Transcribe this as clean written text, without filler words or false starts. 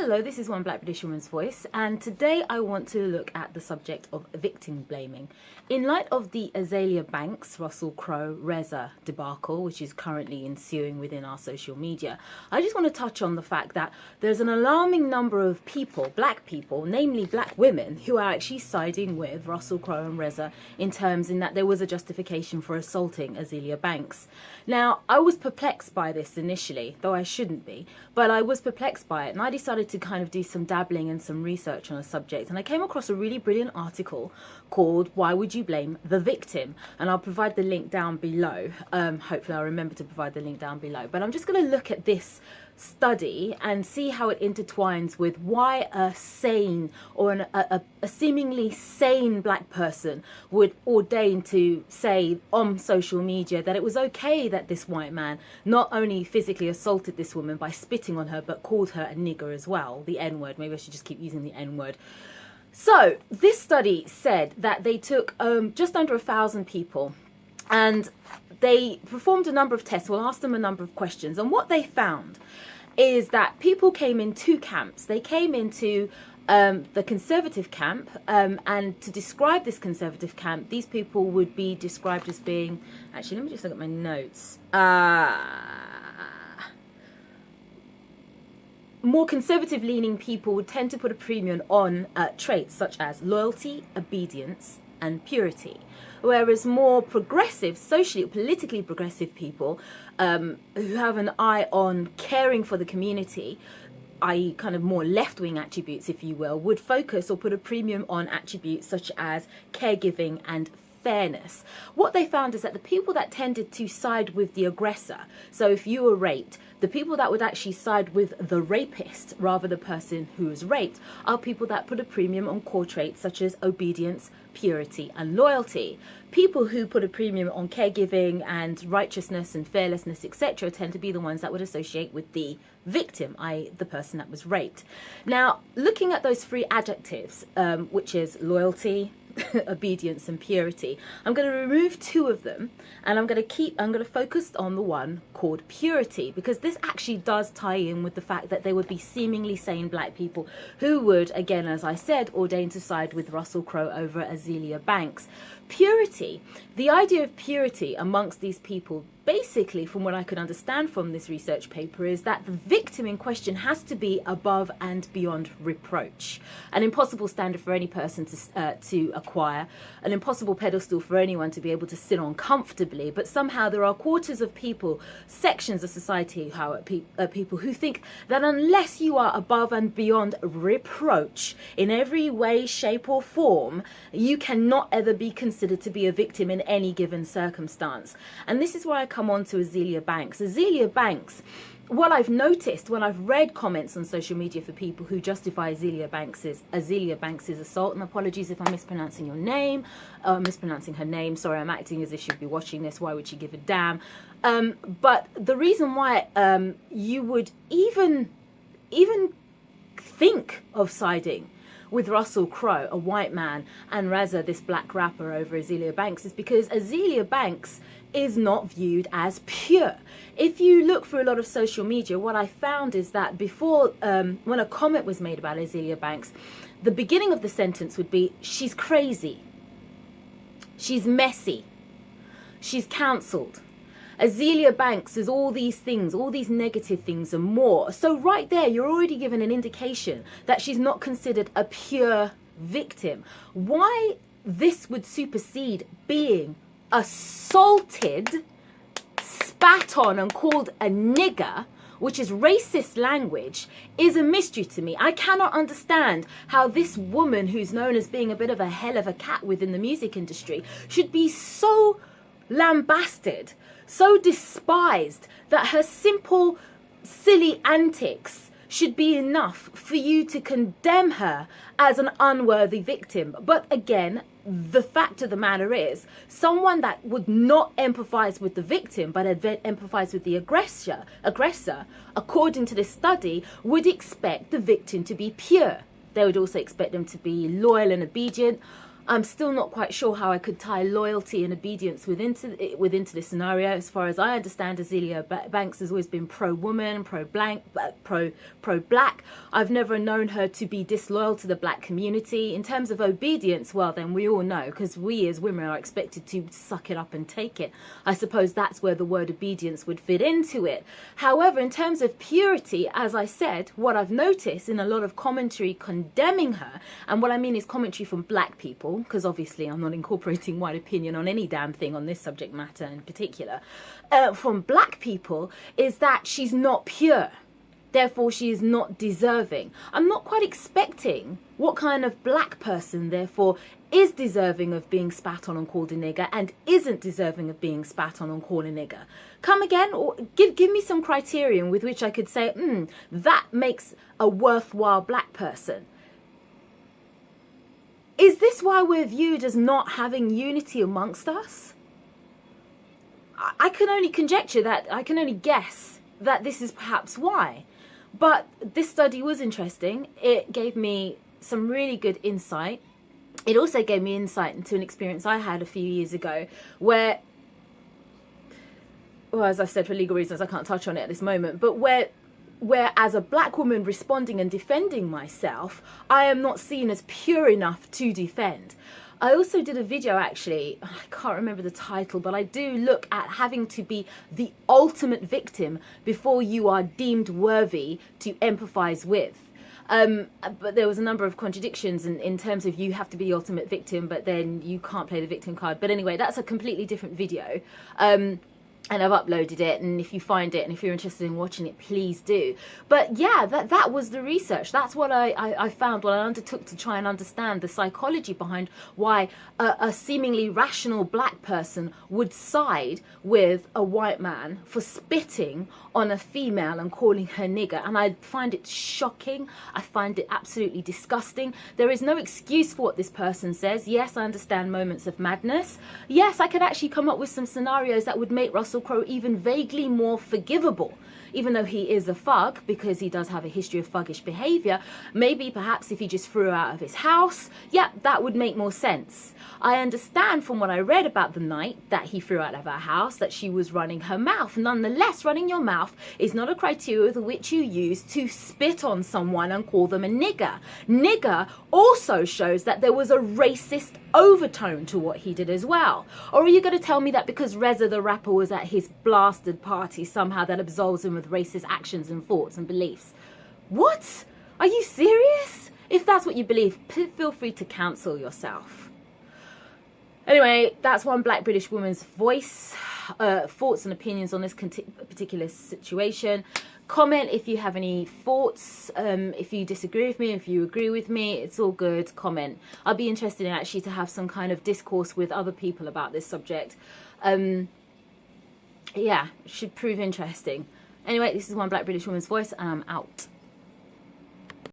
Hello, this is One Black British Woman's Voice, and today I want to look at the subject of victim blaming. In light of the Azealia Banks, Russell Crowe, Reza debacle, which is currently ensuing within our social media, I just want to touch on the fact that there's an alarming number of people, black people, namely black women, who are actually siding with Russell Crowe and Reza in that there was a justification for assaulting Azealia Banks. Now, I was perplexed by this initially, though I shouldn't be, but I was perplexed by it, and I decided to kind of do some dabbling and some research on a subject, and I came across a really brilliant article called "Why Would You Blame the Victim?" and I'll provide the link down below. Hopefully I'll remember to provide the link down below, but I'm just going to look at this study and see how it intertwines with why a sane or a seemingly sane black person would ordain to say on social media that it was okay that this white man not only physically assaulted this woman by spitting on her but called her a nigger as well, the N-word. Maybe I should just keep using the N-word. So this study said that they took just under 1,000 people and they performed a number of tests. We'll ask them a number of questions, and what they found is that people came in two camps. They came into the conservative camp, and to describe this conservative camp, these people would be described as being, actually let me just look at my notes, more conservative leaning people would tend to put a premium on traits such as loyalty, obedience and purity, whereas more progressive, socially, politically progressive people who have an eye on caring for the community, i.e. kind of more left-wing attributes, if you will, would focus or put a premium on attributes such as caregiving and fairness. What they found is that the people that tended to side with the aggressor, so if you were raped, the people that would actually side with the rapist rather the person who was raped are people that put a premium on core traits such as obedience, purity and loyalty. People who put a premium on caregiving and righteousness and fearlessness, etc., tend to be the ones that would associate with the victim, i.e. the person that was raped. Now, looking at those three adjectives, which is loyalty, obedience and purity, I'm going to remove two of them, and I'm going to focus on the one called purity, because this actually does tie in with the fact that there would be seemingly sane black people who would, again, as I said, ordain to side with Russell Crowe over Azealia Banks. Purity, the idea of purity amongst these people, basically, from what I could understand from this research paper, is that the victim in question has to be above and beyond reproach. An impossible standard for any person to acquire, an impossible pedestal for anyone to be able to sit on comfortably, but somehow there are quarters of people, sections of society, people who think that unless you are above and beyond reproach in every way, shape or form, you cannot ever be considered to be a victim in any given circumstance. And this is where I come on to Azealia Banks. Azealia Banks, what I've noticed when I've read comments on social media for people who justify Azealia Banks's assault, and apologies if I'm mispronouncing your name, mispronouncing her name, sorry, I'm acting as if she'd be watching this, why would she give a damn? But the reason why you would even think of siding with Russell Crowe, a white man, and Reza, this black rapper, over Azealia Banks is because Azealia Banks is not viewed as pure. If you look through a lot of social media, what I found is that before, when a comment was made about Azealia Banks, the beginning of the sentence would be, she's crazy, she's messy, she's cancelled. Azealia Banks is all these things, all these negative things and more. So right there, you're already given an indication that she's not considered a pure victim. Why this would supersede being assaulted, spat on and called a nigger, which is racist language, is a mystery to me. I cannot understand how this woman, who's known as being a bit of a hell of a cat within the music industry, should be so lambasted, so despised, that her simple, silly antics should be enough for you to condemn her as an unworthy victim. But again, the fact of the matter is, someone that would not empathize with the victim but empathize with the aggressor, according to this study, would expect the victim to be pure. They would also expect them to be loyal and obedient. I'm still not quite sure how I could tie loyalty and obedience within this scenario. As far as I understand, Azealia Banks has always been pro-woman, pro-black. I've never known her to be disloyal to the black community. In terms of obedience, well, then we all know, because we as women are expected to suck it up and take it. I suppose that's where the word obedience would fit into it. However, in terms of purity, as I said, what I've noticed in a lot of commentary condemning her, and what I mean is commentary from black people, because obviously I'm not incorporating white opinion on any damn thing on this subject matter in particular, from black people, is that she's not pure. Therefore, she is not deserving. I'm not quite expecting what kind of black person, therefore, is deserving of being spat on and called a nigger and isn't deserving of being spat on and called a nigger. Come again, or give me some criterion with which I could say, that makes a worthwhile black person. Is this why we're viewed as not having unity amongst us? I can only conjecture that, I can only guess that this is perhaps why. But this study was interesting. It gave me some really good insight. It also gave me insight into an experience I had a few years ago where, well, as I said, for legal reasons, I can't touch on it at this moment, but where as a black woman responding and defending myself, I am not seen as pure enough to defend. I also did a video, actually, I can't remember the title, but I do look at having to be the ultimate victim before you are deemed worthy to empathize with. But there was a number of contradictions in terms of you have to be the ultimate victim, but then you can't play the victim card. But anyway, that's a completely different video. And I've uploaded it, and if you find it and if you're interested in watching it, please do. But yeah, that was the research. That's what I found when I undertook to try and understand the psychology behind why a seemingly rational black person would side with a white man for spitting on a female and calling her nigger. And I find it shocking. I find it absolutely disgusting. There is no excuse for what this person says. Yes, I understand moments of madness. Yes, I could actually come up with some scenarios that would make Russell Crowe even vaguely more forgivable, even though he is a thug, because he does have a history of thuggish behaviour. Maybe perhaps if he just threw her out of his house, yeah, that would make more sense. I understand from what I read about the night that he threw out of her house that she was running her mouth. Nonetheless, running your mouth is not a criteria with which you use to spit on someone and call them a nigger. Nigger also shows that there was a racist overtone to what he did as well. Or are you going to tell me that because Reza the rapper was at his blasted party, somehow that absolves him with racist actions and thoughts and beliefs? What? Are you serious? If that's what you believe, feel free to cancel yourself. Anyway, that's one black British woman's voice, thoughts and opinions on this particular situation. Comment if you have any thoughts, if you disagree with me, if you agree with me, it's all good, comment. I'll be interested in actually to have some kind of discourse with other people about this subject. Yeah, should prove interesting. Anyway, this is one black British woman's voice, and I'm out.